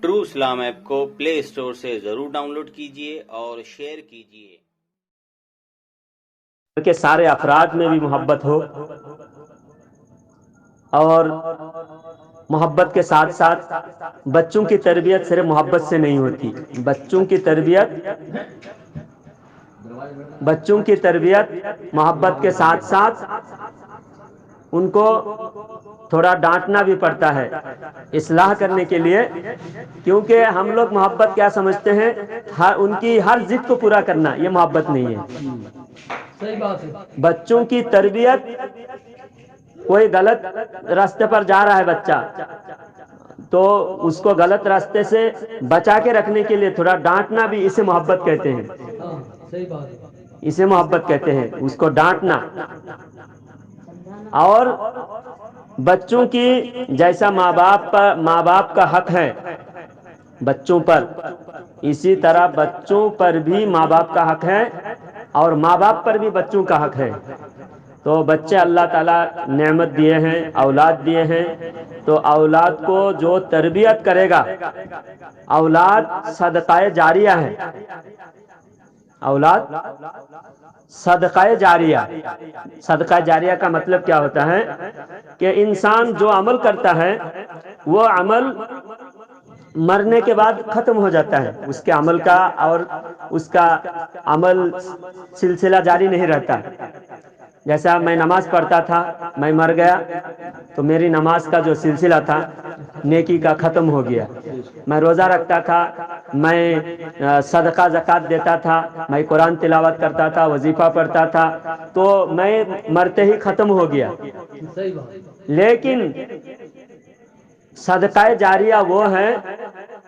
True Islam app کو پلے store سے ضرور ڈاؤن لوڈ کیجیے اور شیئر کیجیے کہ سارے افراد میں بھی محبت ہو، اور محبت کے ساتھ ساتھ بچوں کی تربیت صرف محبت سے نہیں ہوتی، بچوں کی تربیت محبت کے ساتھ ساتھ ان کو تھوڑا ڈانٹنا بھی پڑتا ہے اصلاح کرنے کے لیے، کیونکہ ہم لوگ محبت کیا سمجھتے ہیں، ان کی ہر ضد کو پورا کرنا، یہ محبت نہیں ہے۔ بچوں کی تربیت، کوئی غلط راستے پر جا رہا ہے بچہ تو اس کو غلط راستے سے بچا کے رکھنے کے لیے تھوڑا ڈانٹنا بھی اسے محبت کہتے ہیں، اسے محبت کہتے ہیں، اس کو ڈانٹنا۔ اور بچوں کی جیسا ماں باپ کا حق ہے بچوں پر، اسی طرح بچوں پر بھی ماں باپ کا حق ہے، اور ماں باپ پر بھی بچوں کا حق ہے۔ تو بچے اللہ تعالیٰ نعمت دیے ہیں، اولاد دیے ہیں، تو اولاد کو جو تربیت کرے گا، اولاد صدقہ جاریہ ہے، اولاد صدقہ جاریہ۔ صدقہ جاریہ کا مطلب کیا ہوتا ہے کہ انسان جو عمل کرتا ہے وہ عمل مرنے کے بعد ختم ہو جاتا ہے، اس کے عمل کا اور اس کا عمل سلسلہ جاری نہیں رہتا۔ جیسا میں نماز پڑھتا تھا، میں مر گیا تو میری نماز کا جو سلسلہ تھا نیکی کا ختم ہو گیا۔ میں روزہ رکھتا تھا، میں صدقہ زکوٰۃ دیتا تھا، میں قرآن تلاوت کرتا تھا، وظیفہ پڑھتا تھا، تو میں مرتے ہی ختم ہو گیا۔ لیکن صدقہ جاریہ وہ ہے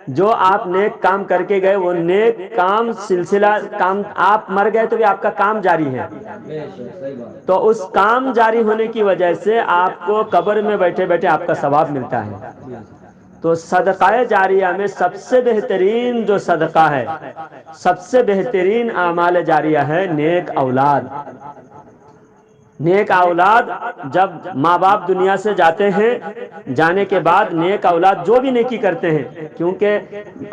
جو آپ نیک کام کر کے گئے، وہ نیک کام سلسلہ کام، آپ مر گئے تو بھی آپ کا کام جاری ہے، تو اس کام جاری ہونے کی وجہ سے آپ کو قبر میں بیٹھے بیٹھے آپ کا ثواب ملتا ہے۔ تو صدقہ جاریہ میں سب سے بہترین جو صدقہ ہے، سب سے بہترین اعمال جاریہ ہے نیک اولاد۔ نیک اولاد، جب ماں باپ دنیا سے جاتے ہیں، جانے کے بعد نیک اولاد جو بھی نیکی کرتے ہیں، کیونکہ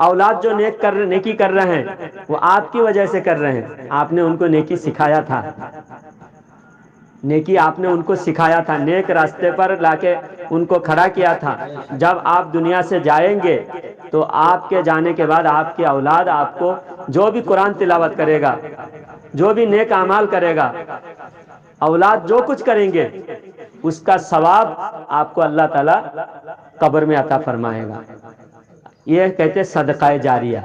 اولاد جو نیکی کر رہے ہیں وہ آپ کی وجہ سے کر رہے ہیں، آپ نے ان کو نیکی سکھایا تھا، نیکی آپ نے ان کو سکھایا تھا، نیک راستے پر لا کے ان کو کھڑا کیا تھا۔ جب آپ دنیا سے جائیں گے تو آپ کے جانے کے بعد آپ کی اولاد آپ کو جو بھی قرآن تلاوت کرے گا، جو بھی نیک اعمال کرے گا، اولاد جو کچھ کریں گے اس کا ثواب آپ کو اللہ تعالیٰ قبر میں عطا فرمائے گا۔ یہ کہتے صدقہ جاریہ۔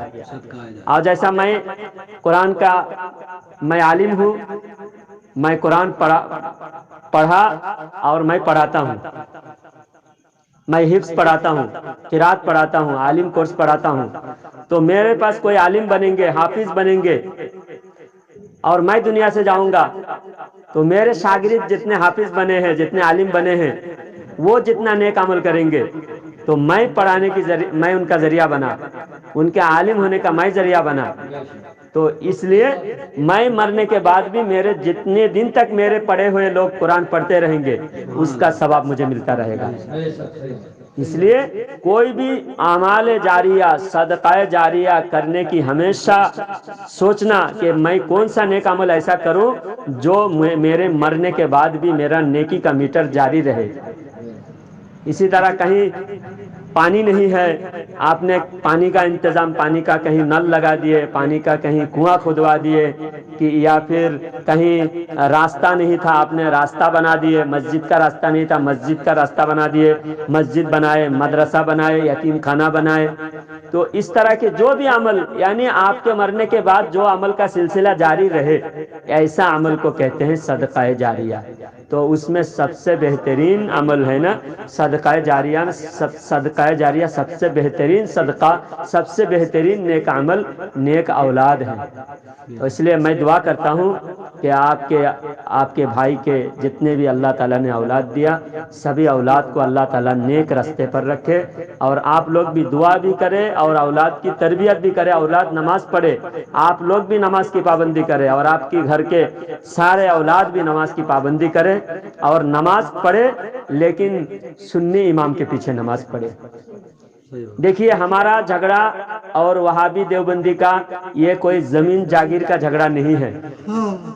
اور جیسا میں قرآن کا، میں عالم ہوں، میں قرآن پڑھا اور میں پڑھاتا ہوں، میں حفظ پڑھاتا ہوں، قرات پڑھاتا ہوں، عالم کورس پڑھاتا ہوں، تو میرے پاس کوئی عالم بنیں گے، حافظ بنیں گے، اور میں دنیا سے جاؤں گا تو میرے شاگرد جتنے حافظ بنے ہیں، جتنے عالم بنے ہیں، وہ جتنا نیک عمل کریں گے تو میں پڑھانے کی میں ان کا ذریعہ بنا، ان کے عالم ہونے کا میں ذریعہ بنا۔ تو اس لیے میں مرنے کے بعد بھی میرے جتنے دن تک میرے پڑھے ہوئے لوگ قرآن پڑھتے رہیں گے اس کا ثواب مجھے ملتا رہے گا۔ اس لیے کوئی بھی اعمال جاریہ، صدقہ جاریہ کرنے کی ہمیشہ سوچنا کہ میں کون سا نیک عمل ایسا کروں جو میرے مرنے کے بعد بھی میرا نیکی کا میٹر جاری رہے۔ اسی طرح کہیں پانی نہیں ہے، آپ نے پانی کا انتظام، پانی کا کہیں نل لگا دیے، پانی کا کہیں کنواں کھودوا دیے، کہ یا پھر کہیں راستہ نہیں تھا آپ نے راستہ بنا دیے، مسجد کا راستہ نہیں تھا مسجد کا راستہ بنا دیے، مسجد بنائے، مدرسہ بنائے، یتیم خانہ بنائے۔ تو اس طرح کے جو بھی عمل، یعنی آپ کے مرنے کے بعد جو عمل کا سلسلہ جاری رہے، ایسا عمل کو کہتے ہیں صدقہ جاریہ۔ تو اس میں سب سے بہترین عمل ہے نا صدقہ جاریہ، صدقہ جاریہ سب سے بہترین صدقہ، سب سے بہترین نیک عمل نیک اولاد ہے۔ تو اس لیے میں دعا کرتا ہوں کہ آپ کے بھائی کے جتنے بھی اللہ تعالیٰ نے اولاد دیا، سبھی اولاد کو اللہ تعالیٰ نیک راستے پر رکھے، اور آپ لوگ بھی دعا بھی کرے اور اولاد کی تربیت بھی کرے، اولاد نماز پڑھے، آپ لوگ بھی نماز کی پابندی کرے، اور آپ کے گھر کے سارے اولاد بھی نماز کی پابندی کرے، اور نماز پڑھے لیکن سنی امام کے پیچھے نماز پڑھے۔ دیکھیے ہمارا جھگڑا اور وہابی دیوبندی کا یہ کوئی زمین جاگیر کا جھگڑا نہیں ہے.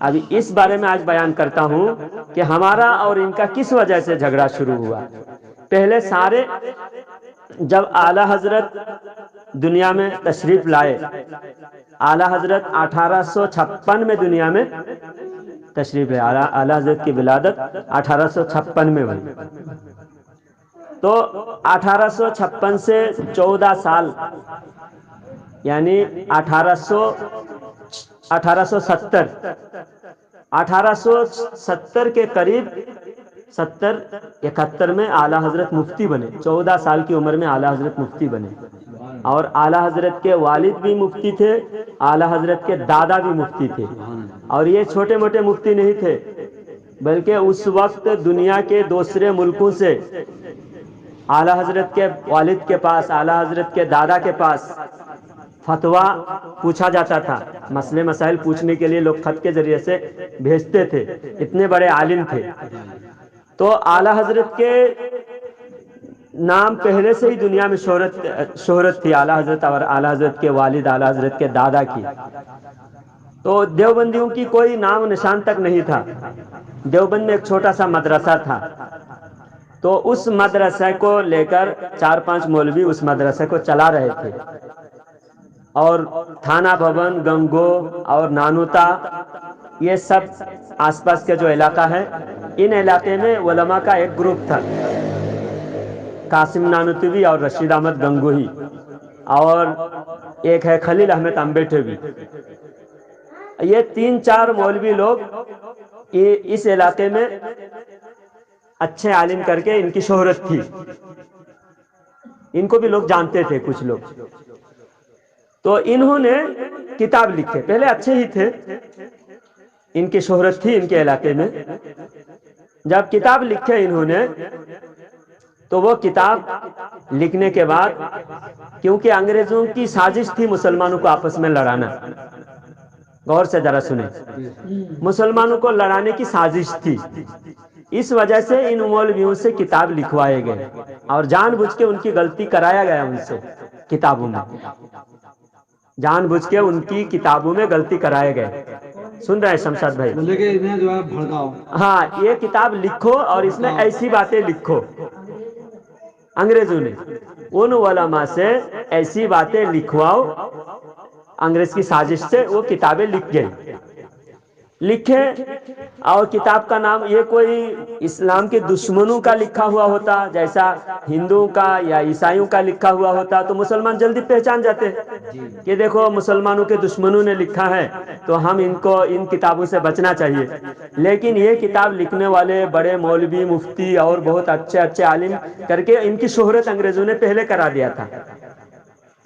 ابھی اس بارے میں آج بیان کرتا ہوں کہ ہمارا اور ان کا کس وجہ سے جھگڑا شروع ہوا. پہلے سارے جب اعلی حضرت دنیا میں تشریف لائے، اعلی حضرت 1856 میں دنیا میں تشریف لائے. اعلی حضرت کی ولادت 1856 میں ہوئی. تو 1856 سے 14 سال یعنی 1870 کے قریب 71 میں اعلی حضرت مفتی بنے. 14 سال کی عمر میں اعلی حضرت مفتی بنے. اور اعلی حضرت کے والد بھی مفتی تھے، اعلی حضرت کے دادا بھی مفتی تھے. اور یہ چھوٹے موٹے مفتی نہیں تھے، بلکہ اس وقت دنیا کے دوسرے ملکوں سے اعلی حضرت کے والد کے پاس، اعلی حضرت کے دادا کے پاس فتویٰ پوچھا جاتا تھا. مسئلے مسائل پوچھنے کے لیے لوگ خط کے ذریعے سے بھیجتے تھے. اتنے بڑے عالم تھے. تو اعلی حضرت کے نام پہلے سے ہی دنیا میں شہرت تھی، اعلی حضرت اور اعلی حضرت کے والد، اعلی حضرت کے دادا کی. تو دیوبندیوں کی کوئی نام نشان تک نہیں تھا. دیوبند میں ایک چھوٹا سا مدرسہ تھا. تو اس مدرسے کو لے کر 4-5 مولوی اس مدرسے کو چلا رہے تھے. اور تھانہ بھون، گنگو اور نانوتا، یہ سب آس پاس کے جو علاقہ ہے، ان علاقے میں علماء کا ایک گروپ تھا، قاسم نانوتوی اور رشید احمد گنگوہی، اور ایک ہے خلیل احمد امبیٹوی. یہ 3-4 مولوی لوگ اس علاقے میں اچھے عالم کر کے ان کی شہرت تھی. ان کو بھی لوگ جانتے تھے کچھ لوگ. تو انہوں نے کتاب لکھے. پہلے اچھے ہی تھے، ان کی شہرت تھی ان کے علاقے میں. جب کتاب لکھے انہوں نے، تو وہ کتاب لکھنے کے بعد، کیونکہ انگریزوں کی سازش تھی مسلمانوں کو آپس میں لڑانا. غور سے ذرا سنیں، مسلمانوں کو لڑانے کی سازش تھی. اس وجہ سے ان مولویوں سے کتاب لکھوائے گئے اور جان بوجھ کے ان کی غلطی کرایا گیا. ان سے کتابوں میں جان بوجھ کے ان کی کتابوں میں غلطی کرائے گئے. سن رہے ہیں شمشاد بھائی؟ بولے کہ انہیں جو ہے بھڑکاؤ. ہاں، یہ کتاب لکھو اور اس میں ایسی باتیں لکھو. انگریزوں نے ان علماء سے ایسی باتیں لکھواؤ. انگریز کی سازش سے وہ کتابیں لکھے. اور کتاب کا نام یہ کوئی اسلام کے دشمنوں کا لکھا ہوا ہوتا، جیسا ہندوؤں کا یا عیسائیوں کا لکھا ہوا ہوتا تو مسلمان جلدی پہچان جاتے کہ دیکھو مسلمانوں کے دشمنوں نے لکھا ہے، تو ہم ان کتابوں سے بچنا چاہیے. لیکن یہ کتاب لکھنے والے بڑے مولوی، مفتی اور بہت اچھے عالم کر کے ان کی شہرت انگریزوں نے پہلے کرا دیا تھا،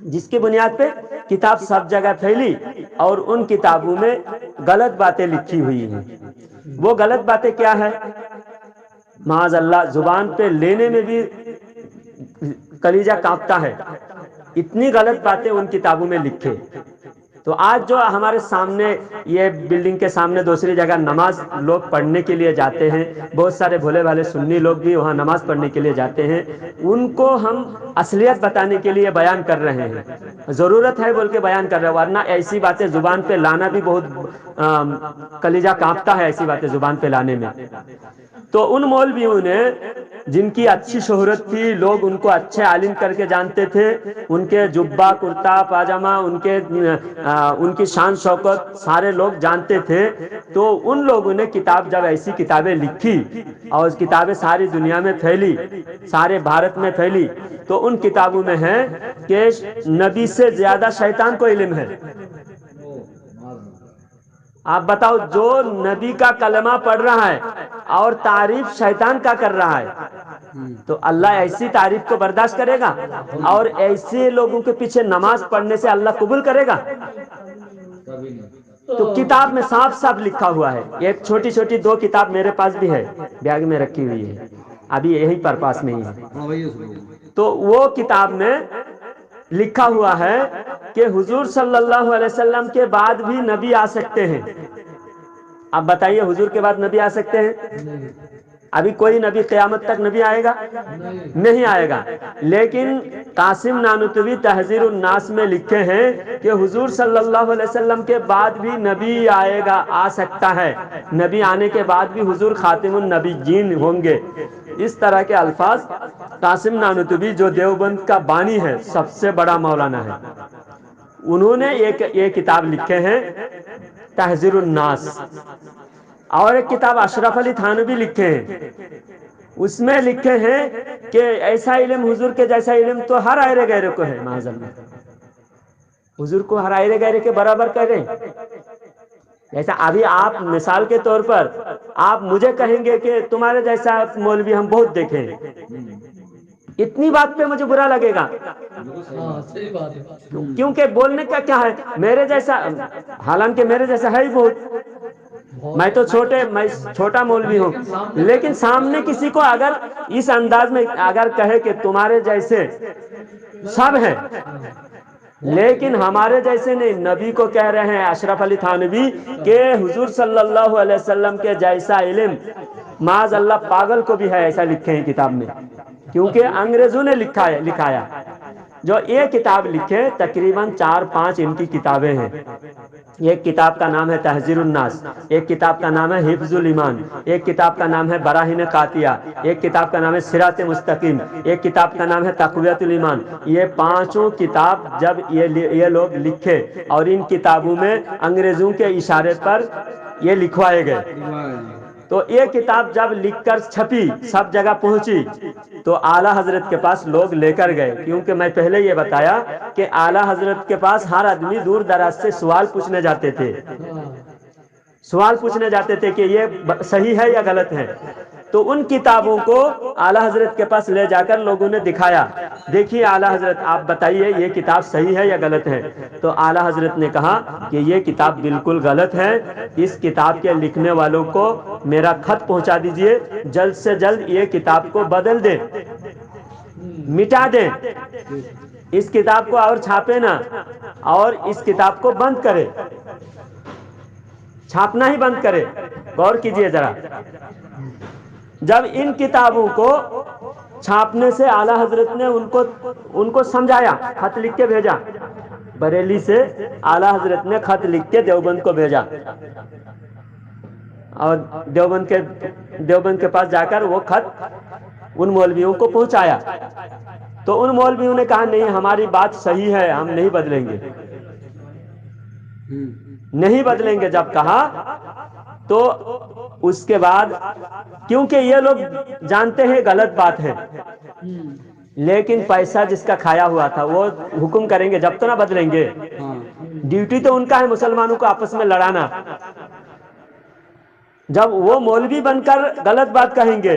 جس کی بنیاد پہ کتاب سب جگہ پھیلی. اور ان کتابوں میں غلط باتیں لکھی ہوئی ہیں. وہ غلط باتیں کیا ہے؟ معاذ اللہ، زبان پہ لینے میں بھی کلیجہ کانپتا ہے. اتنی غلط باتیں ان کتابوں میں لکھے. تو آج جو ہمارے سامنے یہ بلڈنگ کے سامنے دوسری جگہ نماز لوگ پڑھنے کے لیے جاتے ہیں، بہت سارے بھولے بھالے سنی لوگ بھی وہاں نماز پڑھنے کے لیے جاتے ہیں. ان کو ہم اصلیت بتانے کے لیے بیان کر رہے ہیں. ضرورت ہے بول کے بیان کر رہے ہیں، ورنہ ایسی باتیں زبان پہ لانا بھی بہت کلیجہ کانپتا ہے ایسی باتیں زبان پہ لانے میں. تو ان مولویوں نے جن کی اچھی شہرت تھی، لوگ ان کو اچھے عالم کر کے جانتے تھے، ان کے جبہ کرتا پاجامہ، ان کی شان شوکت سارے لوگ جانتے تھے. تو ان لوگوں نے جب ایسی کتابیں لکھی اور کتابیں ساری دنیا میں پھیلی، سارے بھارت میں پھیلی، تو ان کتابوں میں ہے کہ نبی سے زیادہ شیطان کو علم ہے. آپ بتاؤ، جو نبی کا کلمہ پڑھ رہا ہے اور تعریف شیطان کا کر رہا ہے، تو اللہ ایسی تعریف کو برداشت کرے گا؟ اور ایسے لوگوں کے پیچھے نماز پڑھنے سے اللہ قبول کرے گا؟ تو کتاب میں صاف صاف لکھا ہوا ہے. ایک چھوٹی چھوٹی 2 کتاب میرے پاس بھی ہے، بیگ میں رکھی ہوئی ہے، ابھی یہی پر پاس میں ہی ہے. تو وہ کتاب میں لکھا ہوا ہے کہ حضور صلی اللہ علیہ وسلم کے بعد بھی نبی آ سکتے ہیں. اب بتائیے، حضور کے بعد نبی آ سکتے ہیں؟ ابھی کوئی نبی قیامت تک نبی آئے گا نہیں آئے گا، لیکن قاسم نانوتوی تحذیر الناس میں لکھے ہیں کہ حضور صلی اللہ علیہ وسلم کے بعد بھی نبی آئے گا، آ سکتا ہے، نبی آنے کے بعد بھی حضور خاتم النبیین ہوں گے۔ اس طرح کے الفاظ قاسم نانوتوی جو دیوبند کا بانی ہے، سب سے بڑا مولانا ہے، انہوں نے ایک کتاب لکھے ہیں تحذیر الناس، اور ایک کتاب اشرف علی تھانوی لکھے ہیں، اس میں لکھے ہیں کہ ایسا علم حضور کے جیسا علم تو ہر آئرے غیرے کو ہے، معاذ اللہ، حضور کو ہر آئرے غیرے کے برابر کر رہے ہیں۔ جیسا ابھی آپ مثال کے طور پر آپ مجھے کہیں گے کہ تمہارے جیسا مولوی ہم بہت دیکھے ہیں، اتنی بات پہ مجھے برا لگے گا، کیونکہ بولنے کا کیا ہے، میرے جیسا، حالانکہ میرے جیسا ہے ہی بہت، میں تو چھوٹا مولوی ہوں، لیکن سامنے کسی کو اگر اس انداز میں اگر کہے کہ تمہارے جیسے سب ہیں، لیکن ہمارے جیسے نہیں، نبی کو کہہ رہے ہیں اشرف علی تھانوی کہ حضور صلی اللہ علیہ وسلم کے جیسا علم معاذ اللہ پاگل کو بھی ہے، ایسا لکھے ہیں کتاب میں، کیونکہ انگریزوں نے لکھایا، جو ایک کتاب لکھے تقریباً 4-5 ان کی کتابیں ہیں، ایک کتاب کا نام ہے تحذیر الناس، ایک کتاب کا نام ہے حفظ الایمان، ایک کتاب کا نام ہے براہین قاطعہ، ایک کتاب کا نام ہے صراط مستقیم، ایک کتاب کا نام ہے تقویت الایمان۔ یہ 5 کتاب جب یہ لوگ لکھے اور ان کتابوں میں انگریزوں کے اشارے پر یہ لکھوائے گئے، تو یہ کتاب جب لکھ کر چھپی، سب جگہ پہنچی، تو اعلیٰ حضرت کے پاس لوگ لے کر گئے، کیونکہ میں پہلے یہ بتایا کہ اعلیٰ حضرت کے پاس ہر آدمی دور دراز سے سوال پوچھنے جاتے تھے کہ یہ صحیح ہے یا غلط ہے، تو ان کتابوں کو اعلیٰ حضرت کے پاس لے جا کر لوگوں نے دکھایا، دیکھیے اعلیٰ حضرت آپ بتائیے یہ کتاب صحیح ہے یا غلط ہے، تو اعلیٰ حضرت نے کہا کہ یہ کتاب بالکل غلط ہے، اس کتاب کے لکھنے والوں کو میرا خط پہنچا دیجئے، جلد سے جلد یہ کتاب کو بدل دیں، مٹا دیں، اس کتاب کو اور چھاپے نہ، اور اس کتاب کو بند کرے، چھاپنا ہی بند کرے۔ غور کیجئے ذرا، جب ان کتابوں کو چھاپنے سے اعلیٰ حضرت نے ان کو سمجھایا، خط لکھ کے بھیجا، بریلی سے اعلیٰ حضرت نے خط لکھ کے دیوبند کو بھیجا، اور دیوبند کے پاس جا کر وہ خط ان مولویوں کو پہنچایا، تو ان مولویوں نے کہا نہیں ہماری بات صحیح ہے، ہم نہیں بدلیں گے، نہیں بدلیں گے جب کہا، تو اس کے بعد کیونکہ یہ لوگ جانتے ہیں غلط بات ہے، لیکن پیسہ جس کا کھایا ہوا تھا وہ حکم کریں گے جب تو نہ بدلیں گے، ڈیوٹی تو ان کا ہے مسلمانوں کو آپس میں لڑانا، جب وہ مولوی بن کر غلط بات کہیں گے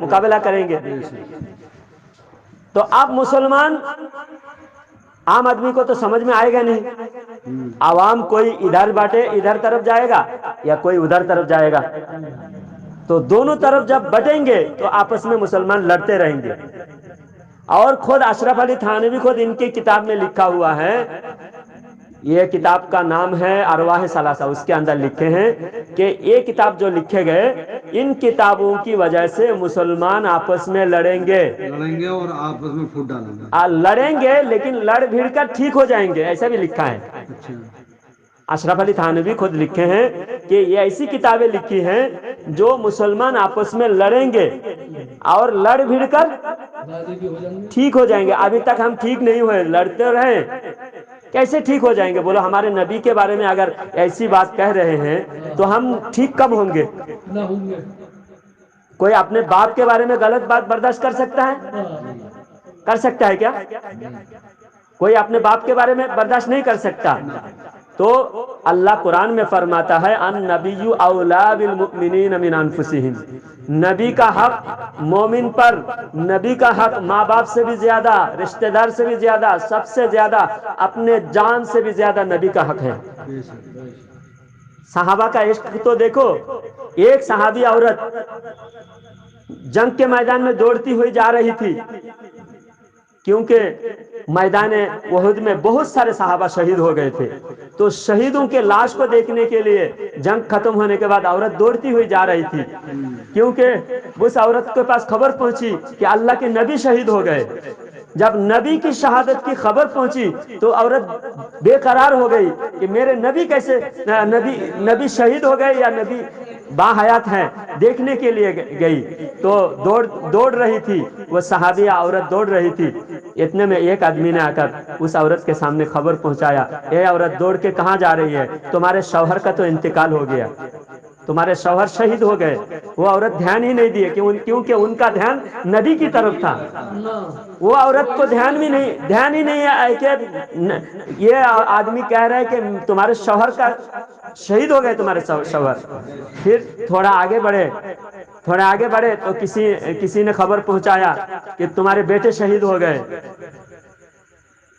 مقابلہ کریں گے، تو اب مسلمان عام آدمی کو تو سمجھ میں آئے گا نہیں، عوام کوئی ادھر بانٹے ادھر طرف جائے گا یا کوئی ادھر طرف جائے گا، تو دونوں طرف جب بٹیں گے تو آپس میں مسلمان لڑتے رہیں گے، اور خود اشرف علی تھانوی خود ان کی کتاب میں لکھا ہوا ہے، یہ کتاب کا نام ہے ارواح ثلاثہ، اس کے اندر لکھے ہیں کہ یہ کتاب جو لکھے گئے، ان کتابوں کی وجہ سے مسلمان آپس میں لڑیں گے اور آپس میں پھوٹ ڈالیں گے، لڑیں گے لیکن لڑ بھیڑ کر ٹھیک ہو جائیں گے، ایسا بھی لکھا ہے۔ اشرف علی تھانوی خود لکھے ہیں کہ یہ ایسی کتابیں لکھی ہیں جو مسلمان آپس میں لڑیں گے اور لڑ بھیڑ کر ٹھیک ہو جائیں گے، ابھی تک ہم ٹھیک نہیں ہوئے، لڑتے رہیں، کیسے ٹھیک ہو جائیں گے؟ بولو ہمارے نبی کے بارے میں اگر ایسی بات کہہ رہے ہیں تو ہم ٹھیک کب ہوں گے؟ کوئی اپنے باپ کے بارے میں غلط بات برداشت کر سکتا ہے؟ کر سکتا ہے کیا؟ کوئی اپنے باپ کے بارے میں برداشت نہیں کر سکتا، تو اللہ قرآن میں فرماتا ہے النبی اولیٰ بالمؤمنین من انفسہم، نبی کا حق مومن پر، نبی کا حق ماں باپ سے بھی زیادہ، رشتہ دار سے بھی زیادہ، سب سے زیادہ، اپنے جان سے بھی زیادہ نبی کا حق ہے۔ صحابہ کا عشق تو دیکھو، ایک صحابی عورت جنگ کے میدان میں دوڑتی ہوئی جا رہی تھی، کیونکہ میدان احد میں بہت سارے صحابہ شہید ہو گئے تھے، تو شہیدوں کے لاش کو دیکھنے کے لیے جنگ ختم ہونے کے بعد عورت دوڑتی ہوئی جا رہی تھی، کیونکہ اس عورت کے پاس خبر پہنچی کہ اللہ کے نبی شہید ہو گئے۔ جب نبی کی شہادت کی خبر پہنچی تو عورت بے قرار ہو گئی کہ میرے نبی کیسے، نبی شہید ہو گئے یا نبی باحیات ہیں، دیکھنے کے لیے گئی تو دوڑ رہی تھی، وہ صحابیہ عورت دوڑ رہی تھی۔ اتنے میں ایک آدمی نے آ کر اس عورت کے سامنے خبر پہنچایا، اے عورت دوڑ کے کہاں جا رہی ہے؟ تمہارے شوہر کا تو انتقال ہو گیا، تمہارے شوہر شہید ہو گئے۔ وہ عورت دھیان ہی نہیں دیے کیونکہ ان کا دھیان نبی کی طرف تھا۔ وہ عورت کو دھیان ہی نہیں ہے کہ یہ آدمی کہہ رہا ہے کہ تمہارے شوہر کا شہید ہو گئے تمہارے شوہر۔ پھر تھوڑا آگے بڑھے تو کسی نے خبر پہنچایا کہ تمہارے بیٹے شہید ہو گئے،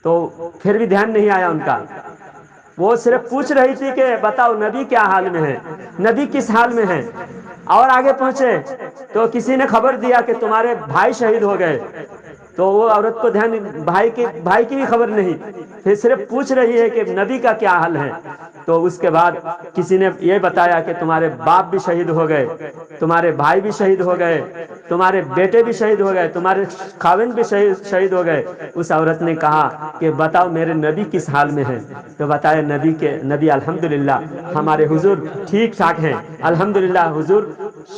تو پھر بھی دھیان نہیں آیا ان کا۔ وہ صرف پوچھ رہی تھی کہ بتاؤ نبی کیا حال میں ہے، نبی کس حال میں ہے۔ اور آگے پہنچے تو کسی نے خبر دیا کہ تمہارے بھائی شہید ہو گئے، تو وہ عورت کو دھیان، بھائی کی بھی خبر نہیں، پھر صرف پوچھ رہی ہے کہ نبی کا کیا حال ہے۔ تو اس کے بعد کسی نے یہ بتایا کہ تمہارے باپ بھی شہید ہو گئے، تمہارے بھائی بھی شہید ہو گئے، تمہارے بیٹے بھی شہید ہو گئے، تمہارے خاوند بھی شہید ہو گئے۔ اس عورت نے کہا کہ بتاؤ میرے نبی کس حال میں ہے؟ تو بتایا نبی الحمدللہ ہمارے حضور ٹھیک ٹھاک ہیں، الحمدللہ حضور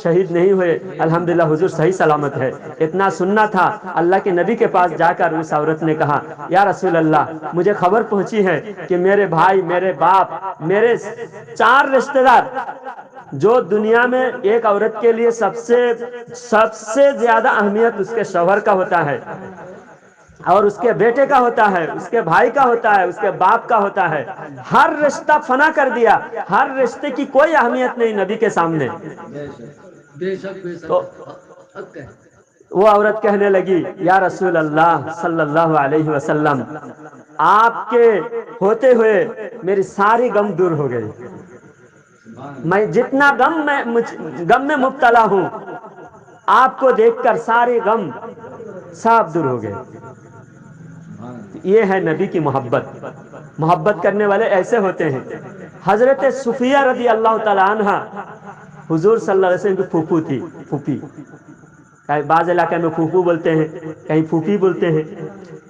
شہید نہیں ہوئے، الحمدللہ حضور صحیح سلامت ہے۔ اتنا سننا تھا، اللہ کے نبی کے پاس جا کر اس عورت نے کہا یا رسول اللہ مجھے خبر پہنچی ہے کہ میرے بھائی، میرے باپ، میرے 4 رشتہ دار، جو دنیا میں ایک عورت کے لیے سب سے زیادہ اہمیت اس کے شوہر کا ہوتا ہے اور اس کے بیٹے کا ہوتا ہے، اس کے بھائی کا ہوتا ہے، اس کے باپ کا ہوتا ہے، ہر رشتہ فنا کر دیا، ہر رشتے کی کوئی اہمیت نہیں نبی کے سامنے۔ تو وہ عورت کہنے لگی یا رسول اللہ صلی اللہ علیہ وسلم آپ کے ہوتے ہوئے میری ساری غم دور ہو گئی، میں جتنا غم میں مبتلا ہوں آپ کو دیکھ کر سارے غم سب دور ہو گئے۔ یہ ہے نبی کی محبت کرنے والے ایسے ہوتے ہیں۔ حضرت صفیہ رضی اللہ تعالی عنہ حضور صلی اللہ علیہ وسلم کی پھوپھو تھی، پھوپھی، بعض علاقے میں پھوپھو بولتے ہیں، کہیں پھوپھی بولتے ہیں۔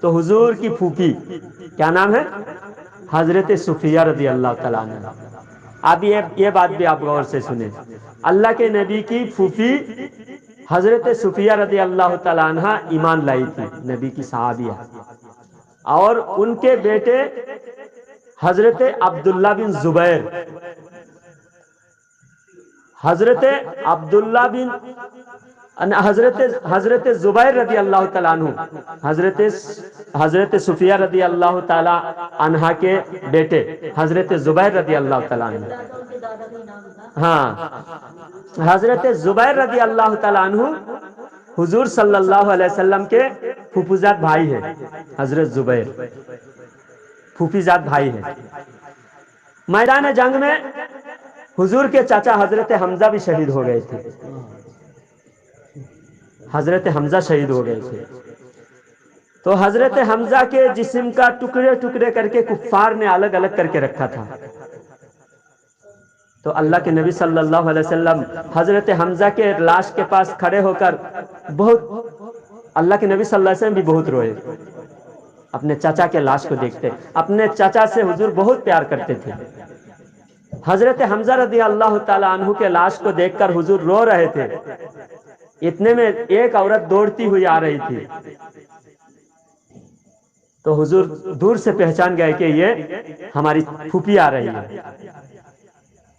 تو حضور کی پھوپھی کیا نام ہے؟ حضرت صفیہ رضی اللہ تعالیٰ عنہ۔ اب یہ بات بھی آپ غور سے سنیں، اللہ کے نبی کی پھوپھی حضرت صفیہ رضی اللہ تعالیٰ عنہ ایمان لائی تھی، نبی کی صحابیہ، اور ان کے بیٹے حضرت عبداللہ بن زبیر، حضرت زبیر رضی اللہ تعالیٰ عنہ، حضرت صفیہ رضی اللہ تعالیٰ عنہ کے بیٹے حضرت زبیر رضی اللہ تعالیٰ عنہ، ہاں حضرت زبیر رضی اللہ تعالیٰ عنہ حضور صلی اللہ علیہ وسلم کے پھوپھوزاد بھائی ہیں۔ حضرت زبیر پھوپھیزاد بھائی ہیں۔ میدان جنگ میں حضور کے چاچا حضرت حمزہ بھی شہید ہو گئے تھے، حضرت حمزہ شہید ہو گئے تھے۔ تو حضرت حمزہ کے جسم کا ٹکڑے ٹکڑے کر کے کفار نے الگ الگ کر کے رکھا تھا۔ تو اللہ کے نبی صلی اللہ علیہ وسلم حضرت حمزہ کے لاش کے پاس کھڑے ہو کر اللہ کے نبی صلی اللہ علیہ وسلم بھی بہت روئے، اپنے چچا کے لاش کو دیکھتے، اپنے چچا سے حضور بہت پیار کرتے تھے۔ حضرت حمزہ رضی اللہ تعالی عنہ کے لاش کو دیکھ کر حضور رو رہے تھے۔ اتنے میں ایک عورت دوڑتی ہوئی آ رہی تھی، تو حضور دور سے پہچان گئے کہ یہ ہماری پھوپھی آ رہی ہے۔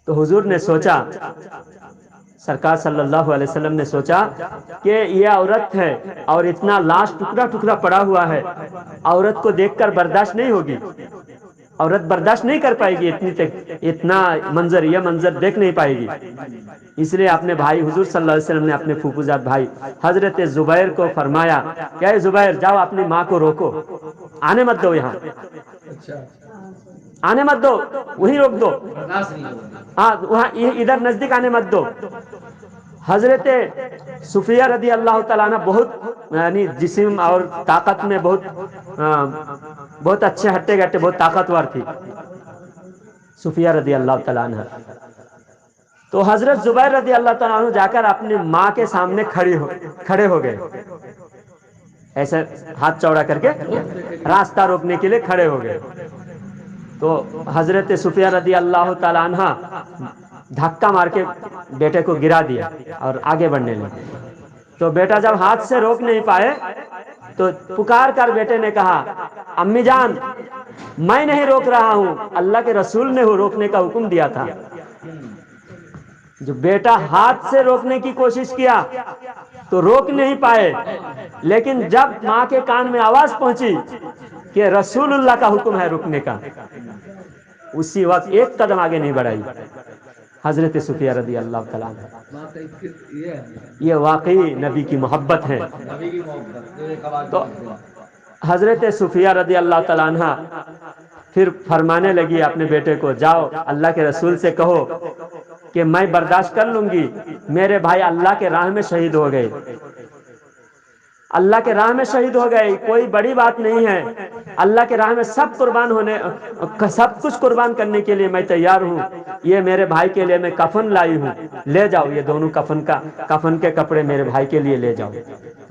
تو حضور نے سوچا، سرکار صلی اللہ علیہ وسلم نے سوچا کہ یہ عورت ہے اور اتنا لاش ٹکڑا ٹکڑا پڑا ہوا ہے، عورت کو دیکھ کر برداشت نہیں ہوگی، عورت برداشت نہیں کر پائے گی، اتنا منظر، یہ منظر دیکھ نہیں پائے گی۔ اس لیے اپنے بھائی حضور صلی اللہ علیہ وسلم نے اپنے پھوپھوزاد بھائی حضرت زبیر کو فرمایا کہ اے زبیر جاؤ اپنی ماں کو روکو، آنے مت دو، یہاں آنے مت دو، وہیں روک دو، ہاں وہاں ادھر نزدیک آنے مت دو۔ حضرت صفیہ رضی اللہ تعالیٰ عنہ بہت یعنی جسم اور طاقت میں بہت اچھے ہٹے گٹے، بہت طاقتور تھی۔ صفیہ رضی اللہ تعالیٰ عنہ. تو حضرت زبیر رضی اللہ تعالیٰ عنہ جا کر اپنی ماں کے سامنے کھڑے ہو گئے، ایسے ہاتھ چوڑا کر کے راستہ روکنے کے لیے کھڑے ہو گئے. تو حضرت صفیہ رضی اللہ تعالیٰ عنہ دھکا مار کے بیٹے کو گرا دیا اور آگے بڑھنے لگے. تو بیٹا جب ہاتھ سے روک نہیں پائے تو پکار کر بیٹے نے کہا امی جان میں نہیں روک رہا ہوں، اللہ کے رسول نے روکنے کا حکم دیا تھا. جو بیٹا ہاتھ سے روکنے کی کوشش کیا تو روک نہیں پائے، لیکن جب ماں کے کان میں آواز پہنچی کہ رسول اللہ کا حکم ہے رکنے کا، اسی وقت ایک قدم آگے نہیں بڑھائی حضرت صفیہ رضی اللہ تعالیٰ عنہ. یہ واقعی نبی کی محبت ہے. تو حضرت صفیہ رضی اللہ تعالیٰ عنہ پھر فرمانے لگی اپنے بیٹے کو جاؤ اللہ کے رسول سے کہو کہ میں برداشت کر لوں گی، میرے بھائی اللہ کے راہ میں شہید ہو گئے، اللہ کے راہ میں شہید ہو گئے، کوئی بڑی بات نہیں ہے، اللہ کے راہ میں سب کچھ قربان کرنے کے لیے میں تیار ہوں. یہ میرے بھائی کے لیے میں کفن لائی ہوں، لے جاؤ یہ دونوں کفن کے کپڑے میرے بھائی کے لیے لے جاؤ.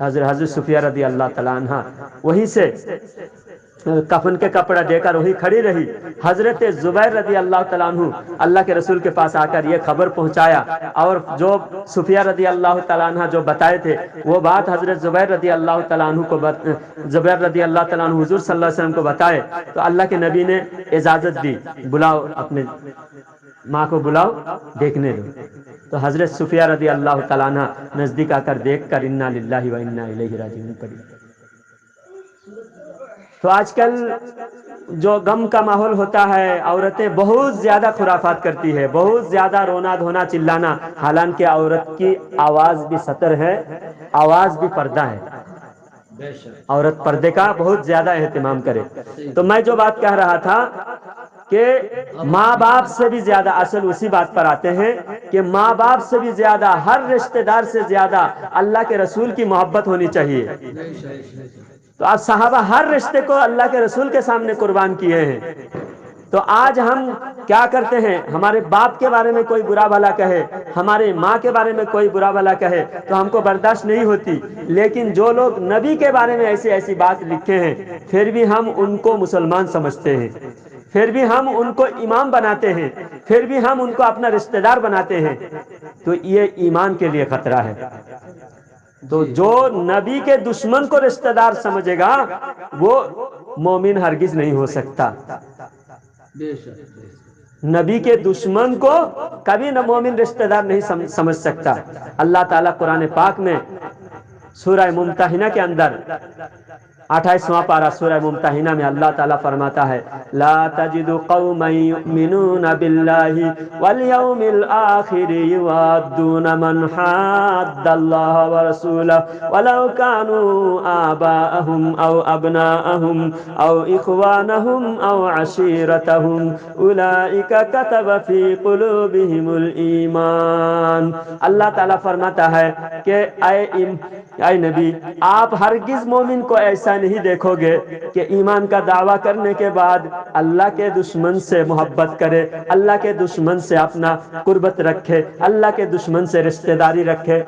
حضرت صفیہ رضی اللہ تعالیٰ عنہ وہیں سے کفن کے کپڑا دے کر وہی کھڑی رہی. حضرت زبیر رضی اللہ تعالیٰ عنہ اللہ کے رسول کے پاس آ کر یہ خبر پہنچایا، اور جو صفیہ رضی اللہ تعالیٰ عنہ جو بتائے تھے وہ بات حضرت زبیر رضی اللہ تعالیٰ عنہ کو زبیر رضی اللہ تعالیٰ عنہ حضور صلی اللہ علیہ وسلم کو بتائے. تو اللہ کے نبی نے اجازت دی، بلاؤ اپنے ماں کو بلاؤ دیکھنے دو. تو حضرت صفیہ رضی اللہ تعالیٰ عنہ نزدیک آ کر دیکھ کر انا للہ و انا الیہ راجعون پڑھی. تو آج کل جو غم کا ماحول ہوتا ہے، عورتیں بہت زیادہ خرافات کرتی ہے، بہت زیادہ رونا دھونا چلانا، حالانکہ عورت کی آواز بھی سطر ہے، آواز بھی پردہ ہے. عورت پردے کا بہت زیادہ اہتمام کرے. تو میں جو بات کہہ رہا تھا کہ ماں باپ سے بھی زیادہ، اصل اسی بات پر آتے ہیں کہ ماں باپ سے بھی زیادہ، ہر رشتہ دار سے زیادہ اللہ کے رسول کی محبت ہونی چاہیے. تو آج صحابہ ہر رشتے کو اللہ کے رسول کے سامنے قربان کیے ہیں. تو آج ہم کیا کرتے ہیں، ہمارے باپ کے بارے میں کوئی برا بھلا کہے، ہمارے ماں کے بارے میں کوئی برا بھلا کہے تو ہم کو برداشت نہیں ہوتی. لیکن جو لوگ نبی کے بارے میں ایسی بات لکھے ہیں پھر بھی ہم ان کو مسلمان سمجھتے ہیں، پھر بھی ہم ان کو امام بناتے ہیں، پھر بھی ہم ان کو اپنا رشتہ دار بناتے ہیں. تو یہ ایمان کے لیے خطرہ ہے. تو جو نبی کے دشمن کو رشتہ دار سمجھے گا وہ مومن ہرگز نہیں ہو سکتا. نبی کے دشمن کو کبھی نہ مومن رشتہ دار نہیں سمجھ سکتا. اللہ تعالیٰ قرآن پاک میں سورہ ممتحنہ کے اندر 28واں پارہ سورہ ممتحنہ میں اللہ تعالیٰ فرماتا ہے لا تجد قوما یؤمنون باللہ والیوم الآخر یوادون من حاد اللہ ورسولہ ولو كانوا آباءهم او ابناءهم او اخوانهم او عشیرتهم اولئک كتب فی قلوبهم الایمان. اللہ تعالیٰ فرماتا ہے کہ اے نبی آپ ہرگز مومن کو ایسا نہیں دیکھو گے کہ ایمان کا دعویٰ کرنے کے بعد اللہ کے دشمن سے محبت کرے، اللہ کے دشمن سے اپنا قربت رکھے، اللہ کے دشمن سے رشتہ داری رکھے.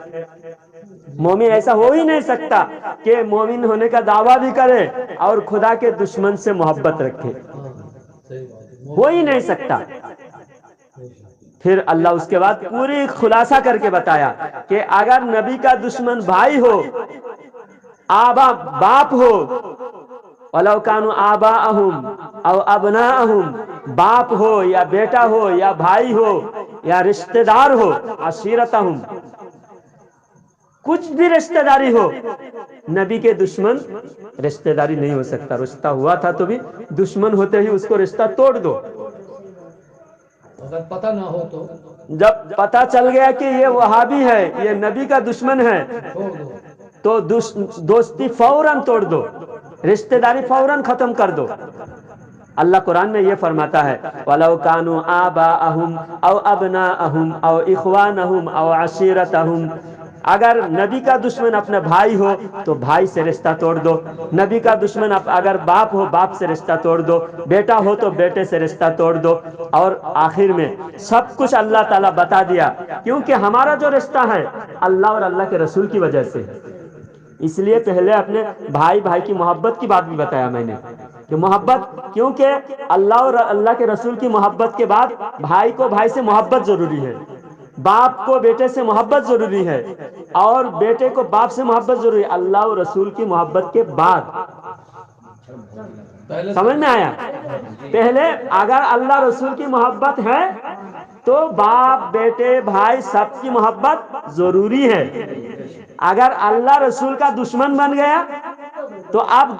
مومن ایسا ہو ہی نہیں سکتا کہ مومن ہونے کا دعویٰ بھی کرے اور خدا کے دشمن سے محبت رکھے، ہو ہی نہیں سکتا. پھر اللہ اس کے بعد پوری خلاصہ کر کے بتایا کہ اگر نبی کا دشمن بھائی ہو، آبا باپ ہو، وَلَوْ كَانُوا آبَاءَهُمْ او ابناءَهُمْ، باپ ہو یا بیٹا ہو یا بھائی ہو یا رشتہ دار ہو، عشیرتہم، کچھ بھی رشتہ داری ہو، نبی کے دشمن رشتہ داری نہیں ہو سکتا. رشتہ ہوا تھا تو بھی دشمن ہوتے ہی اس کو رشتہ توڑ دو. اگر پتہ نہ ہو تو جب پتہ چل گیا کہ یہ وہابی ہے، یہ نبی کا دشمن ہے، تو دوستی فوراً توڑ دو، رشتہ داری فوراً ختم کر دو. اللہ قرآن میں یہ فرماتا ہے وَلَوْ كَانُوا آبَاءَهُمْ أَوْ أَبْنَاءَهُمْ أَوْ إِخْوَانَهُمْ أَوْ عَشِيرَتَهُمْ اگر نبی کا دشمن اپنا بھائی ہو تو بھائی سے رشتہ توڑ دو، نبی کا دشمن اگر باپ ہو باپ سے رشتہ توڑ دو، بیٹا ہو تو بیٹے سے رشتہ توڑ دو۔ اور آخر میں سب کچھ اللہ تعالیٰ بتا دیا، کیونکہ ہمارا جو رشتہ ہے اللہ اور اللہ کے رسول کی وجہ سے، اس لیے پہلے اپنے بھائی کی محبت کی بات بھی بتایا میں نے کہ محبت، کیونکہ اللہ اور اللہ کے رسول کی محبت کے بعد بھائی کو بھائی سے محبت ضروری ہے، باپ کو بیٹے سے محبت ضروری ہے، اور بیٹے کو باپ سے محبت ضروری ہے اللہ اور رسول کی محبت کے بعد۔ سمجھ میں آیا؟ پہلے اگر اللہ رسول کی محبت ہے تو باپ بیٹے بھائی سب کی محبت ضروری ہے۔ اگر اللہ رسول کا دشمن بن گیا تو اب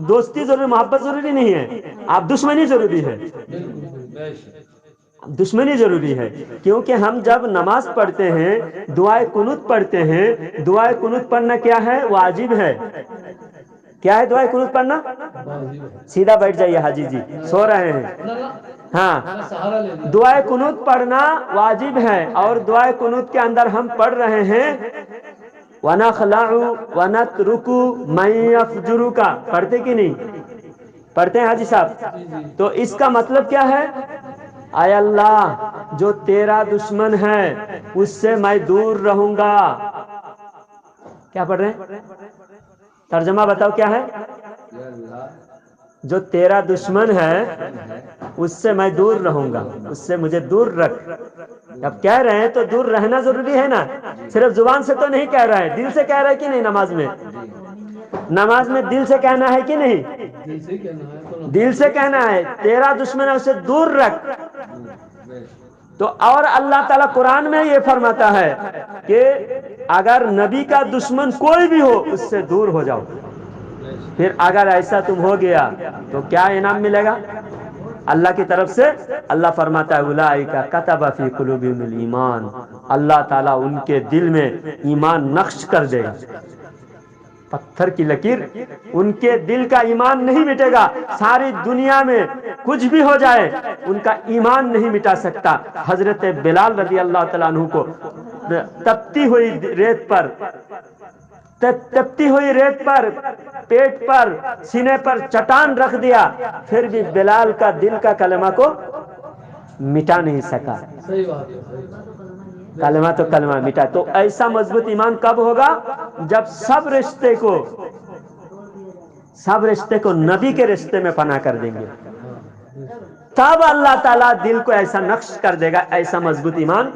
دوستی ضروری، محبت ضروری نہیں ہے، اب دشمنی ضروری ہے، دشمنی ضروری ہے۔ کیونکہ ہم جب نماز پڑھتے ہیں، دعائے قنوت پڑھتے ہیں، دعائے قنوت پڑھنا کیا ہے؟ واجب ہے۔ کیا ہے دعائے قنوت پڑھنا؟ سیدھا بیٹھ جائیے حاجی جی، سو رہے ہیں۔ ہاں، دعائے قنوت پڑھنا واجب ہے، اور دعائے قنوت کے اندر ہم پڑھ رہے ہیں وَنَخْلَعُ وَنَتْرُكُ مَن يَفْجُرُكَ، پڑھتے کہ نہیں پڑھتے ہیں حاجی صاحب؟ تو اس کا مطلب کیا ہے؟ اے اللہ جو تیرا دشمن ہے اس سے میں دور رہوں گا۔ کیا پڑھ رہے ہیں؟ ترجمہ بتاؤ کیا ہے؟ جو تیرا دشمن ہے اس سے میں دور رہوں گا، اس سے مجھے دور رکھ۔ اب کہہ رہے ہیں تو دور رہنا ضروری ہے نا، صرف زبان سے تو نہیں کہہ رہا ہے، دل سے کہہ رہا ہے کہ نہیں؟ نماز میں دل سے کہنا ہے کہ نہیں؟ دل سے کہنا ہے تیرا دشمن ہے اسے دور رکھ۔ تو اور اللہ تعالیٰ قرآن میں یہ فرماتا ہے کہ اگر نبی کا دشمن کوئی بھی ہو اس سے دور ہو جاؤ۔ پھر اگر ایسا تم ہو گیا تو کیا انعام ملے گا اللہ کی طرف سے؟ اللہ فرماتا ہے اولئک کتب فی قلوبہم الایمان، اللہ تعالیٰ ان کے دل میں ایمان نقش کر دے گا۔ پتھر کی لکیر، ان کے دل کا ایمان نہیں مٹے گا، ساری دنیا میں کچھ بھی ہو جائے ان کا ایمان نہیں مٹا سکتا۔ حضرت بلال رضی اللہ تعالیٰ عنہ کو تپتی ہوئی ریت پر پیٹ پر سینے پر چٹان رکھ دیا، پھر بھی بلال کا دل کا کلمہ کو مٹا نہیں سکا۔ کلمہ تو کلمہ مٹا۔ تو ایسا مضبوط ایمان کب ہوگا؟ جب سب رشتے کو نبی کے رشتے میں پناہ کر دیں گے، تب اللہ تعالیٰ دل کو ایسا نقش کر دے گا۔ ایسا مضبوط ایمان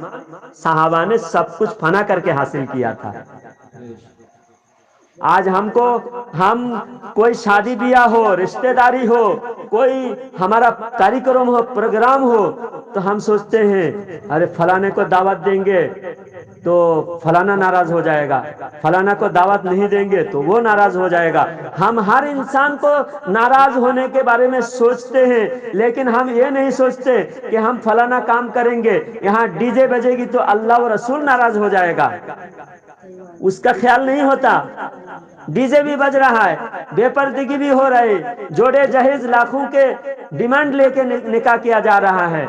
صحابہ نے سب کچھ فنا کر کے حاصل کیا تھا۔ آج ہم کوئی شادی بیاہ ہو، رشتہ داری ہو، کوئی ہمارا کاریکرم ہو، پروگرام ہو، تو ہم سوچتے ہیں ارے فلانے کو دعوت دیں گے تو فلانا ناراض ہو جائے گا، فلانا کو دعوت نہیں دیں گے تو وہ ناراض ہو جائے گا۔ ہم ہر انسان کو ناراض ہونے کے بارے میں سوچتے ہیں، لیکن ہم یہ نہیں سوچتے کہ ہم فلانا کام کریں گے، یہاں ڈی جے بجے گی تو اللہ و رسول ناراض ہو جائے گا، اس کا خیال نہیں ہوتا۔ ڈی جے بھی بج رہا ہے، بے پردگی بھی ہو رہی، جوڑے جہیز لاکھوں کے ڈیمانڈ لے کے نکاح کیا جا رہا ہے۔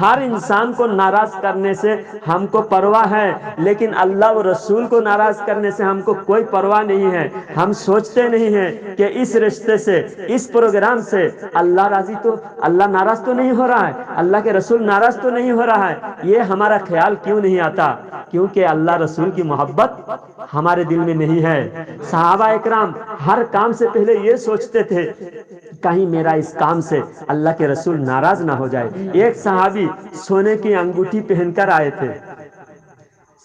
ہر انسان کو ناراض کرنے سے ہم کو پرواہ ہے، لیکن اللہ و رسول کو ناراض کرنے سے ہم کو کوئی پرواہ نہیں ہے۔ ہم سوچتے نہیں ہیں کہ اس رشتے سے، اس پروگرام سے اللہ ناراض تو نہیں ہو رہا ہے، اللہ کے رسول ناراض تو نہیں ہو رہا ہے۔ یہ ہمارا خیال کیوں نہیں آتا؟ کیونکہ اللہ رسول کی محبت ہمارے دل میں نہیں ہے۔ صحابہ اکرام ہر کام سے پہلے یہ سوچتے تھے کہیں میرا اس کام سے اللہ کے رسول ناراض نہ ہو جائے۔ ایک صحابی سونے کی انگوٹھی پہن کر آئے تھے،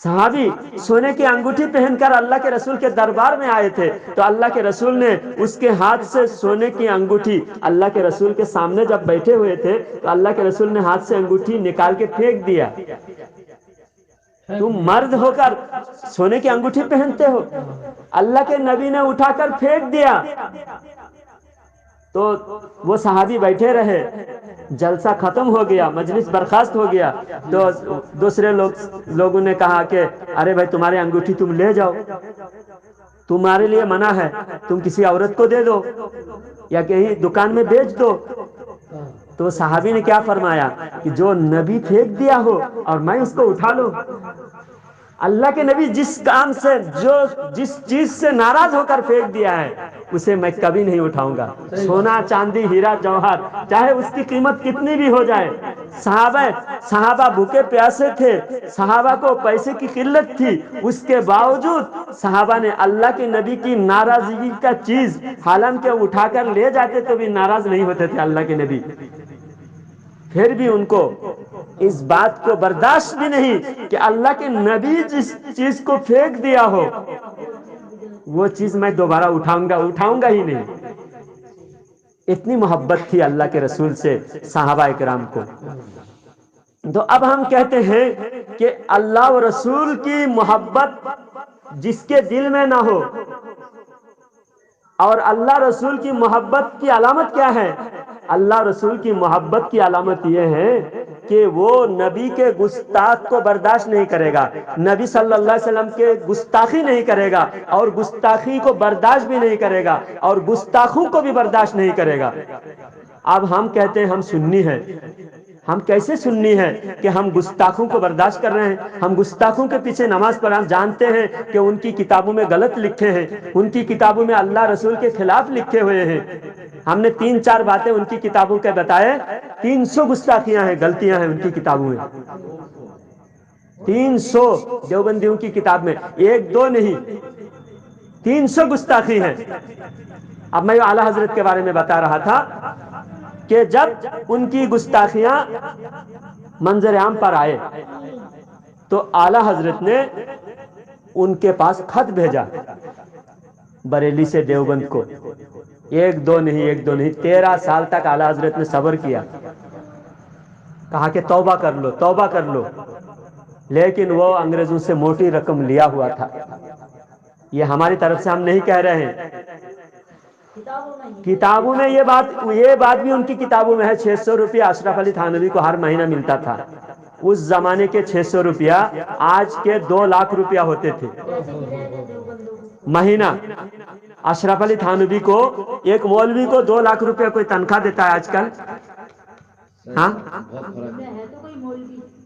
صحابی سونے کی انگوٹھی پہن کر اللہ کے رسول کے دربار میں آئے تھے، تو اللہ کے رسول نے اس کے ہاتھ سے سونے کی انگوٹھی، اللہ کے رسول کے سامنے جب بیٹھے ہوئے تھے تو اللہ کے رسول نے ہاتھ سے انگوٹھی نکال کے پھینک دیا۔ تم مرد ہو کر سونے کی انگوٹھی پہنتے ہو؟ اللہ کے نبی نے اٹھا کر پھینک دیا۔ تو وہ صحابی بیٹھے رہے، جلسہ ختم ہو گیا، مجلس برخاست ہو گیا، تو دوسرے لوگوں نے کہا کہ ارے بھائی تمہاری انگوٹھی تم لے جاؤ، تمہارے لیے منع ہے، تم کسی عورت کو دے دو یا کہیں دکان میں بیچ دو۔ تو صحابی نے کیا فرمایا کہ جو نبی پھینک دیا ہو اور میں اس کو اٹھا لوں؟ اللہ کے نبی جس کام سے جس چیز سے ناراض ہو کر پھینک دیا ہے اسے میں کبھی نہیں اٹھاؤں گا. سونا چاندی ہیرا جوہر چاہے اس کی قیمت کتنی بھی ہو جائے. صحابہ بھوکے پیاسے تھے, صحابہ کو پیسے کی قلت تھی, اس کے باوجود صحابہ نے اللہ کے نبی کی ناراضگی کا چیز حالانکہ اٹھا کر لے جاتے تو بھی ناراض نہیں ہوتے تھے اللہ کے نبی. پھر بھی ان کو اس بات کو برداشت بھی نہیں کہ اللہ کے نبی جس چیز کو پھینک دیا ہو وہ چیز میں دوبارہ اٹھاؤں گا ہی نہیں. اتنی محبت تھی اللہ کے رسول سے صحابہ کرام کو. تو اب ہم کہتے ہیں کہ اللہ و رسول کی محبت جس کے دل میں نہ ہو, اور اللہ رسول کی محبت کی علامت کیا ہے؟ اللہ رسول کی محبت کی علامت یہ ہے کہ وہ نبی کے گستاخ کو برداشت نہیں کرے گا, نبی صلی اللہ علیہ وسلم کے گستاخی نہیں کرے گا, اور گستاخی کو برداشت بھی نہیں کرے گا, اور گستاخوں کو بھی برداشت نہیں کرے گا. اب ہم کہتے ہیں ہم سنی ہیں. ہم کیسے سنی ہے کہ ہم گستاخوں کو برداشت کر رہے ہیں؟ ہم گستاخوں کے پیچھے نماز پڑھا, جانتے ہیں کہ ان کی کتابوں میں غلط لکھے ہیں, ان کی کتابوں میں اللہ رسول کے خلاف لکھے ہوئے ہیں. ہم نے 3-4 باتیں ان کی کتابوں کے بتائے. 300 گستاخیاں ہیں, غلطیاں ہیں ان کی کتابوں میں. 300 دیوبندیوں کی کتاب میں, 1-2 نہیں, 300 گستاخی ہیں. اب میں اعلیٰ حضرت کے بارے میں بتا رہا تھا کہ جب ان کی گستاخیاں منظر عام پر آئے تو اعلیٰ حضرت نے ان کے پاس خط بھیجا بریلی سے دیوبند کو. 1-2 نہیں, 13 سال تک اعلیٰ حضرت نے صبر کیا, کہا کہ توبہ کر لو, توبہ کر لو. لیکن وہ انگریزوں سے موٹی رقم لیا ہوا تھا. یہ ہماری طرف سے ہم نہیں کہہ رہے ہیں, کتابوں میں یہ بات بھی ان کی کتابوں میں ہے. 600 روپیہ اشرف علی تھانوی کو ہر مہینہ ملتا تھا. اس زمانے کے 600 روپیہ آج کے 2 لاکھ روپیہ ہوتے تھے مہینہ. اشرف علی تھانوی کو, ایک مولوی کو 2 لاکھ روپیہ کوئی تنخواہ دیتا ہے آج کل؟ ہاں,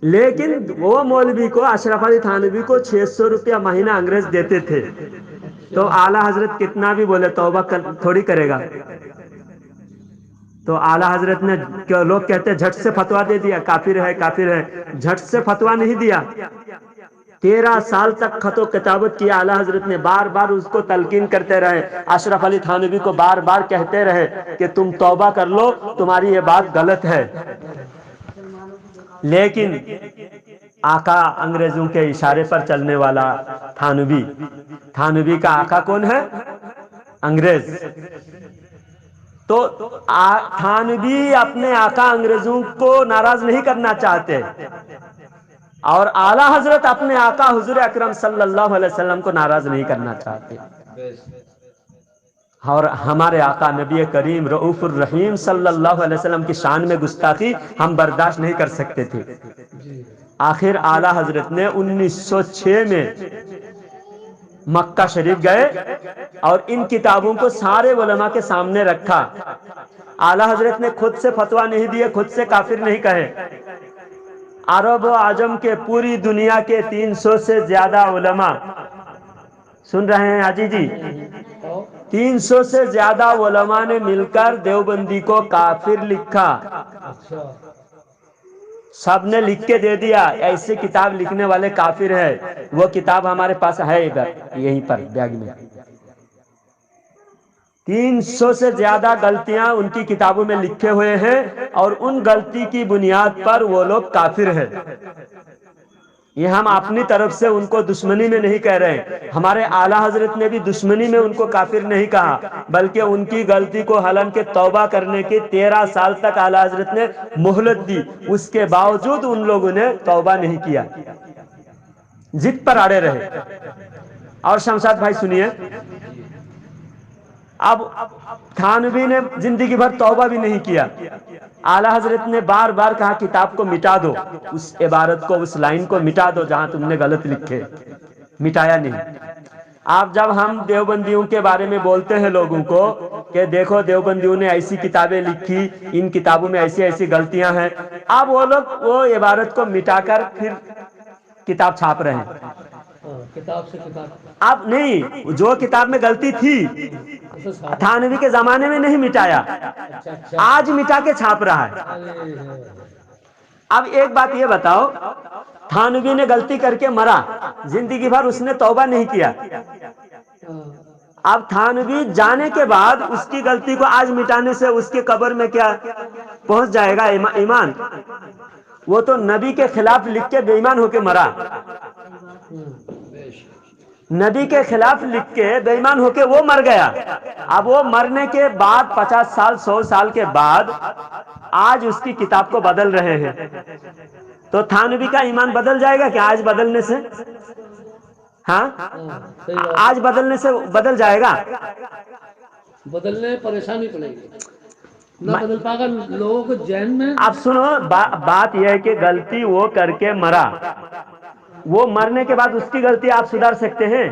لیکن وہ مولوی کو, اشرف علی تھانوی کو 600 روپیہ مہینہ انگریز دیتے تھے. تو اعلیٰ حضرت کتنا بھی بولے توبہ تھوڑی کرے گا. تو اعلیٰ حضرت نے, لوگ کہتے ہیں جھٹ سے فتوا دے دیا, کافر ہے کافر ہے. جھٹ سے فتوا نہیں دیا. 13 سال تک خط و کتابت کیا اعلیٰ حضرت نے, بار بار اس کو تلقین کرتے رہے. اشرف علی تھانوی کو بار بار کہتے رہے کہ تم توبہ کر لو, تمہاری یہ بات غلط ہے. لیکن آقا انگریزوں کے اشارے پر چلنے والا تھانوی کا آقا کون ہے؟ انگریز. تو تھانوی اپنے آقا انگریزوں کو ناراض نہیں کرنا چاہتے, اور اعلیٰ حضرت اپنے آقا حضور اکرم صلی اللہ علیہ وسلم کو ناراض نہیں کرنا چاہتے. اور ہمارے آقا نبی کریم رؤوف الرحیم صلی اللہ علیہ وسلم کی شان میں گستاخی ہم برداشت نہیں کر سکتے تھے. آخر اعلیٰ حضرت نے 1906 میں مکہ شریف گئے اور ان کتابوں کو سارے علماء کے سامنے رکھا. اعلیٰ حضرت نے خود سے فتویٰ نہیں دیے, خود سے کافر نہیں کہے. عرب و عجم کے, پوری دنیا کے 300 سے زیادہ علماء, سن رہے ہیں حاجی جی, 300 سے زیادہ علماء نے مل کر دیوبندی کو کافر لکھا. سب نے لکھ کے دے دیا ایسے کتاب لکھنے والے کافر ہے. وہ کتاب ہمارے پاس ہے ادھر یہیں پر بیگ میں. 300 سے زیادہ غلطیاں ان کی کتابوں میں لکھے ہوئے ہیں, اور ان غلطی کی بنیاد پر وہ لوگ کافر ہیں. یہ ہم اپنی طرف سے ان کو دشمنی میں نہیں کہہ رہے ہیں. ہمارے اعلیٰ حضرت نے بھی دشمنی میں ان کو کافر نہیں کہا, بلکہ ان کی غلطی کو حالانکہ توبہ کرنے کے 13 سال تک اعلیٰ حضرت نے مہلت دی, اس کے باوجود ان لوگوں نے توبہ نہیں کیا, ضد پر اڑے رہے. اور شمشاد بھائی سنیے, اب تھانوی نے زندگی بھر توبہ بھی نہیں کیا. اعلیٰ حضرت نے بار بار کہا کتاب کو مٹا دو, اس عبارت کو, اس لائن کو مٹا دو جہاں تم نے غلط لکھے. مٹایا نہیں. آپ جب ہم دیوبندیوں کے بارے میں بولتے ہیں لوگوں کو کہ دیکھو دیوبندیوں نے ایسی کتابیں لکھی, ان کتابوں میں ایسی ایسی غلطیاں ہیں, اب وہ لوگ وہ عبارت کو مٹا کر پھر کتاب چھاپ رہے ہیں. کتاب سے کتاب اب نہیں، جو کتاب میں غلطی تھی تھانوی کے زمانے میں نہیں مٹایا، آج مٹا کے چھاپ رہا ہے۔ اب ایک بات یہ بتاؤ، تھانوی نے غلطی کر کے مرا، زندگی بھر اس نے توبہ نہیں کیا، اب تھانوی جانے کے بعد اس کی غلطی کو آج مٹانے سے اس کے قبر میں کیا پہنچ جائے گا ایمان؟ وہ تو نبی کے خلاف لکھ کے بے ایمان ہو کے مرا، نبی کے خلاف لکھ کے بے ایمان ہو کے وہ مر گیا۔ اب وہ مرنے کے بعد 50 سال 100 سال کے بعد آج اس کی کتاب کو بدل رہے ہیں، تو تھانوی کا ایمان بدل جائے گا کیا آج بدلنے سے؟ ہاں آج بدلنے سے بدل جائے گا؟ بدلنے پریشانی پڑے گی، نہ بدل پائے گا لوگوں کو ذہن میں۔ اب سنو، بات یہ ہے کہ غلطی وہ کر کے مرا، وہ مرنے کے بعد اس کی غلطی آپ سدھار سکتے ہیں؟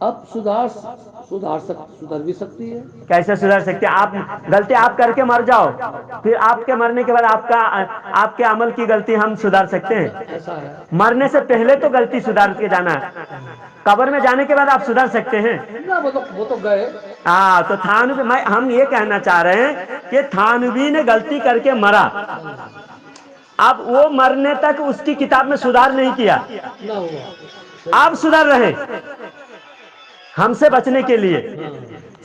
اب سدھر بھی سکتی ہے۔ کیسے سدھار سکتے ہیں؟ آپ غلطی آپ کر کے مر جاؤ، پھر آپ کے مرنے کے بعد آپ کے عمل کی غلطی ہم سدھار سکتے ہیں؟ ایسا ہے، مرنے سے پہلے تو غلطی سدھار کے جانا ہے، قبر میں جانے کے بعد آپ سدھار سکتے ہیں؟ نہ وہ تو گئے۔ ہاں، تو تھانوی، ہم یہ کہنا چاہ رہے ہیں کہ تھانوی نے غلطی کر کے مرا، اب وہ مرنے تک اس کی کتاب میں سدھار نہیں کیا، نہ ہوا، آپ سدھر رہے ہم سے بچنے کے لیے۔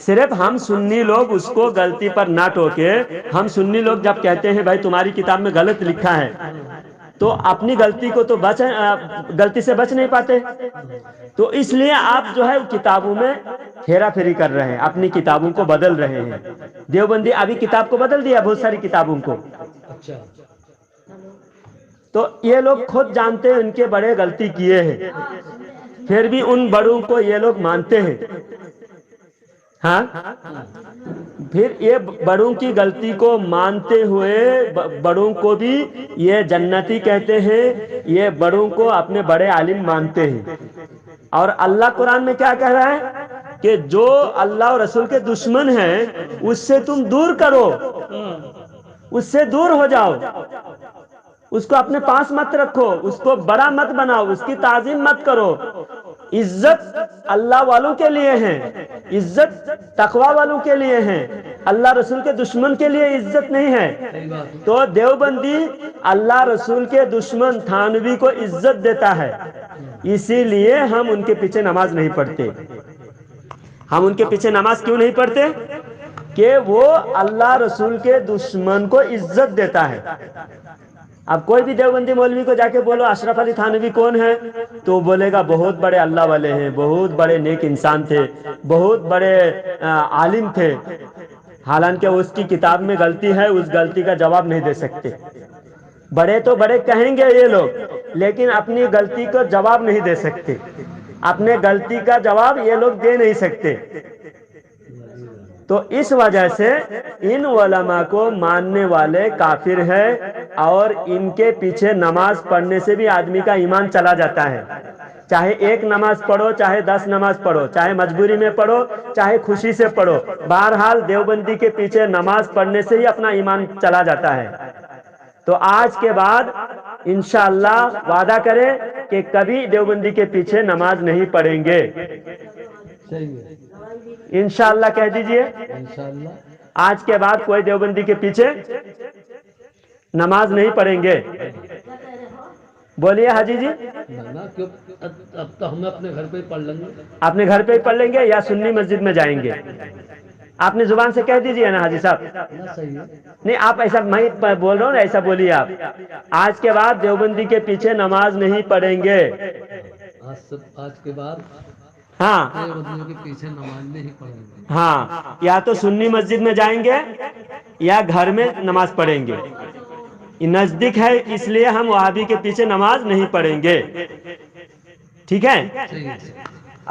صرف ہم سنی لوگ اس کو غلطی پر نہ ٹوکے، ہم سنی لوگ جب کہتے ہیں بھائی تمہاری کتاب میں غلط لکھا ہے، تو اپنی غلطی کو تو غلطی سے بچ نہیں پاتے، تو اس لیے آپ جو ہے کتابوں میں ہیرا پھیری کر رہے ہیں، اپنی کتابوں کو بدل رہے ہیں۔ دیوبندی ابھی کتاب کو بدل دیا، بہت ساری کتابوں کو، اچھا، تو یہ لوگ خود جانتے ہیں ان کے بڑے غلطی کیے ہیں، پھر بھی ان بڑوں کو یہ لوگ مانتے ہیں۔ ہاں، پھر یہ بڑوں کی غلطی کو مانتے ہوئے بڑوں کو بھی یہ جنتی کہتے ہیں، یہ بڑوں کو اپنے بڑے عالم مانتے ہیں۔ اور اللہ قرآن میں کیا کہہ رہا ہے کہ جو اللہ اور رسول کے دشمن ہیں اس سے تم دور کرو، اس سے دور ہو جاؤ، اس کو اپنے پاس مت رکھو، اس کو بڑا مت بناؤ، اس کی تعظیم مت کرو۔ عزت اللہ والوں کے لیے ہے، عزت تقوی والوں کے لیے ہے، اللہ رسول کے دشمن کے لیے عزت نہیں ہے۔ تو دیوبندی اللہ رسول کے دشمن تھانوی کو عزت دیتا ہے، اسی لیے ہم ان کے پیچھے نماز نہیں پڑھتے۔ ہم ان کے پیچھے نماز کیوں نہیں پڑھتے؟ کہ وہ اللہ رسول کے دشمن کو عزت دیتا ہے۔ اب کوئی بھی دیوبندی مولوی کو جا کے بولو اشرف علی تھانوی کون ہے، تو وہ بولے گا بہت بڑے اللہ والے ہیں، بہت بڑے نیک انسان تھے، بہت بڑے عالم تھے، حالانکہ اس کی کتاب میں غلطی ہے، اس غلطی کا جواب نہیں دے سکتے۔ بڑے تو بڑے کہیں گے یہ لوگ، لیکن اپنی غلطی کا جواب نہیں دے سکتے، اپنے غلطی کا جواب یہ لوگ دے نہیں سکتے۔ تو اس وجہ سے ان علماء کو ماننے والے کافر ہیں، اور ان کے پیچھے نماز پڑھنے سے بھی آدمی کا ایمان چلا جاتا ہے۔ چاہے ایک نماز پڑھو، چاہے 10 نماز پڑھو، چاہے مجبوری میں پڑھو، چاہے خوشی سے پڑھو، بہرحال دیوبندی کے پیچھے نماز پڑھنے سے ہی اپنا ایمان چلا جاتا ہے۔ تو آج کے بعد انشاءاللہ وعدہ کریں کہ کبھی دیوبندی کے پیچھے نماز نہیں پڑھیں گے، انشاءاللہ کہہ دیجئے۔ آج کے بعد کوئی دیوبندی کے پیچھے نماز نہیں پڑھیں گے، بولیے حاجی جی۔ اب تو ہم اپنے گھر پہ ہی پڑھ لیں گے، اپنے گھر پہ ہی پڑھ لیں گے یا سنی مسجد میں جائیں گے؟ اپنی زبان سے کہہ دیجئے نا حاجی صاحب۔ نہیں، آپ ایسا، میں بول رہا ہوں نا، ایسا بولیے آپ، آج کے بعد دیوبندی کے پیچھے نماز نہیں پڑھیں گے۔ آج کے بعد ہاں دیوبندیوں کے پیچھے نماز نہیں پڑھیں گے، ہاں، یا تو سنی مسجد میں جائیں گے یا گھر میں نماز پڑھیں گے۔ یہ نزدیک ہے اس لیے ہم وہابی کے پیچھے نماز نہیں پڑھیں گے، ٹھیک ہے؟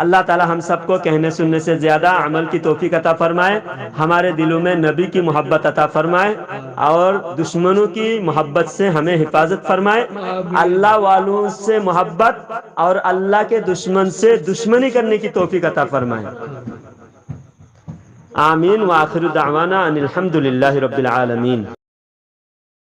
اللہ تعالی ہم سب کو کہنے سننے سے زیادہ عمل کی توفیق عطا فرمائے، ہمارے دلوں میں نبی کی محبت عطا فرمائے، اور دشمنوں کی محبت سے ہمیں حفاظت فرمائے، اللہ والوں سے محبت اور اللہ کے دشمن سے دشمنی کرنے کی توفیق عطا فرمائے۔ آمین، وآخر دعوانا ان الحمد للہ رب العالمین۔